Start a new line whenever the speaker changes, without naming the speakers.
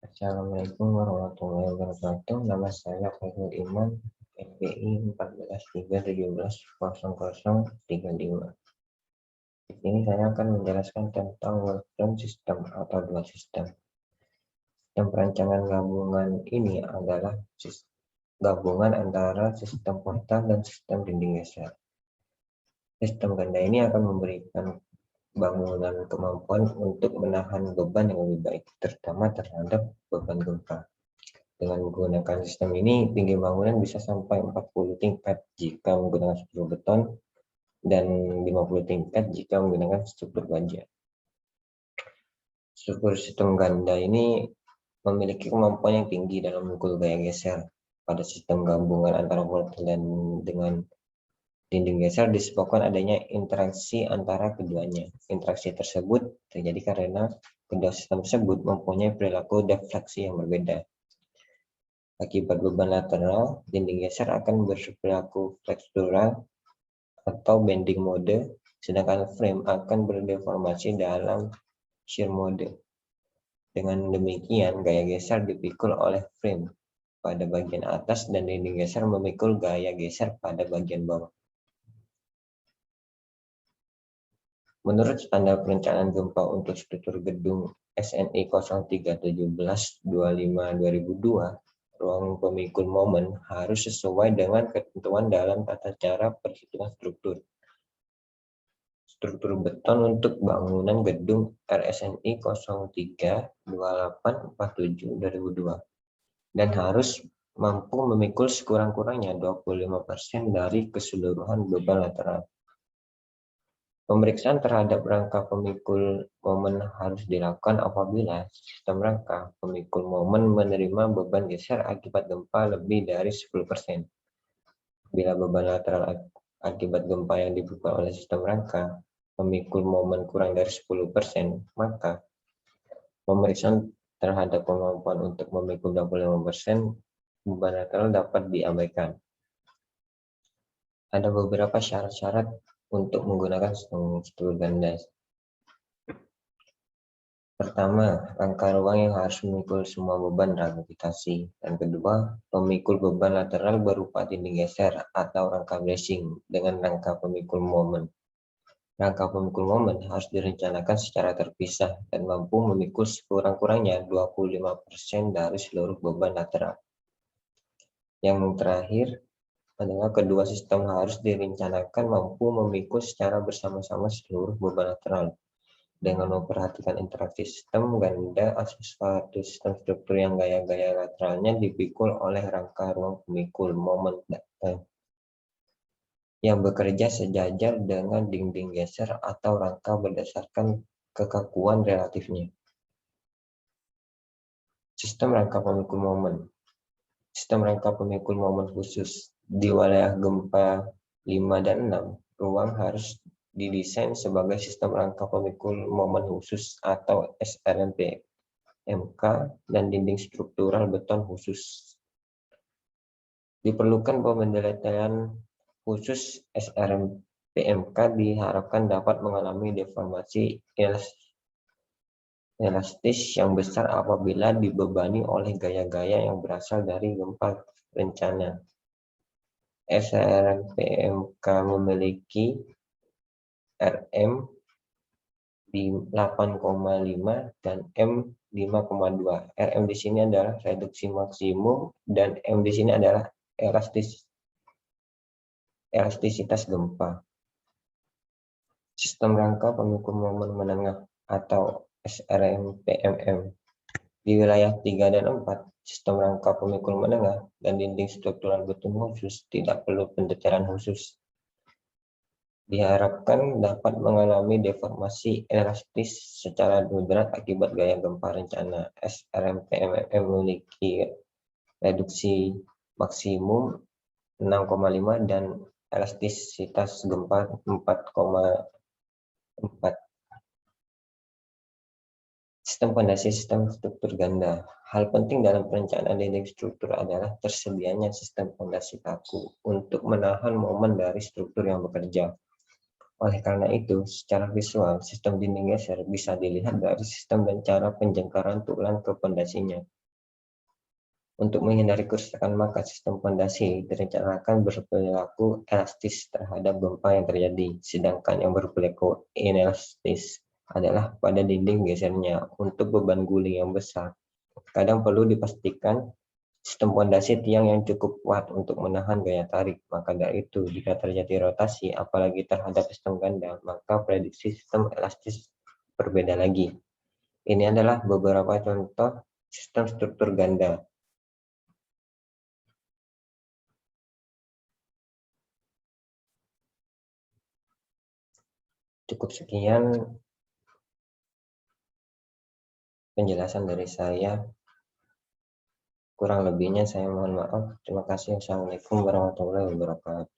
Assalamualaikum warahmatullahi wabarakatuh. Nama saya Khairul Iman, NPI 14.317.0035. Di sini saya akan menjelaskan tentang workflow sistem atau dua sistem. Sistem perancangan gabungan ini adalah gabungan antara sistem portal dan sistem dinding geser. Sistem ganda ini akan memberikan bangunan kemampuan untuk menahan beban yang lebih baik, terutama terhadap beban gempa. Dengan menggunakan sistem ini, tinggi bangunan bisa sampai 40 tingkat jika menggunakan struktur beton dan 50 tingkat jika menggunakan struktur baja. Struktur sistem ganda ini memiliki kemampuan yang tinggi dalam memukul gaya geser. Pada sistem gabungan antara portal dan dengan dinding geser disebabkan adanya interaksi antara keduanya. Interaksi tersebut terjadi karena kedua sistem tersebut mempunyai perilaku defleksi yang berbeda. Akibat beban lateral, dinding geser akan berperilaku flexural atau bending mode, sedangkan frame akan berdeformasi dalam shear mode. Dengan demikian, gaya geser dipikul oleh frame pada bagian atas dan dinding geser memikul gaya geser pada bagian bawah. Menurut standar perencanaan gempa untuk struktur gedung SNI 031725/2002, ruang pemikul momen harus sesuai dengan ketentuan dalam tata cara perhitungan struktur. Struktur beton untuk bangunan gedung RSNI 032847/2002 dan harus mampu memikul sekurang-kurangnya 25% dari keseluruhan beban lateral. Pemeriksaan terhadap rangka pemikul momen harus dilakukan apabila sistem rangka pemikul momen menerima beban geser akibat gempa lebih dari 10%. Bila beban lateral akibat gempa yang dipikul oleh sistem rangka pemikul momen kurang dari 10%, maka pemeriksaan terhadap kemampuan untuk memikul 25% beban lateral dapat diabaikan. Ada beberapa syarat-syarat untuk menggunakan struktur ganda. Pertama, rangka ruang yang harus memikul semua beban gravitasi. Dan kedua, pemikul beban lateral berupa dinding geser atau rangka bracing dengan rangka pemikul momen. Rangka pemikul momen harus direncanakan secara terpisah dan mampu memikul sekurang-kurangnya 25% dari seluruh beban lateral. Yang terakhir adalah kedua sistem harus direncanakan mampu memikul secara bersama-sama seluruh beban lateral. Dengan memperhatikan interaksi sistem ganda atas suatu sistem struktur yang gaya-gaya lateralnya dipikul oleh rangka ruang pemikul momen yang bekerja sejajar dengan dinding geser atau rangka berdasarkan kekakuan relatifnya. Sistem rangka pemikul momen. Sistem rangka pemikul momen khusus. Di wilayah gempa 5 dan 6, ruang harus didesain sebagai sistem rangka pemikul momen khusus atau SRMP-MK dan dinding struktural beton khusus. Diperlukan pemendeletan khusus SRMP-MK diharapkan dapat mengalami deformasi elastis yang besar apabila dibebani oleh gaya-gaya yang berasal dari gempa bencana. SRMP-MK memiliki RM di 8,5 dan M 5,2. RM di sini adalah reduksi maksimum dan M di sini adalah elastisitas gempa. Sistem rangka pemikul momen menengah atau SRMP-MM. Di wilayah 3 dan 4, sistem rangka pemikul menengah dan dinding struktural beton khusus tidak perlu pendetailan khusus. Diharapkan dapat mengalami deformasi elastis secara moderat akibat gaya gempa rencana. SRMP-MM memiliki reduksi maksimum 6,5 dan elastisitas gempa 4,4. Sistem fondasi sistem struktur ganda. Hal penting dalam perencanaan dinding struktur adalah tersedianya sistem fondasi kaku untuk menahan momen dari struktur yang bekerja. Oleh karena itu, secara visual, sistem dinding geser bisa dilihat dari sistem dan cara penjengkaran tulang ke pondasinya. Untuk menghindari kerusakan, maka sistem pondasi direncanakan berperilaku elastis terhadap gempa yang terjadi, sedangkan yang berperilaku inelastis adalah pada dinding gesernya. Untuk beban guling yang besar, kadang perlu dipastikan sistem pondasi tiang yang cukup kuat untuk menahan gaya tarik. Maka dari itu, jika terjadi rotasi, apalagi terhadap sistem ganda, maka prediksi sistem elastis berbeda lagi. Ini adalah beberapa contoh sistem struktur ganda. Cukup sekian penjelasan dari saya. Kurang lebihnya saya mohon maaf. Terima kasih. Assalamualaikum warahmatullahi wabarakatuh.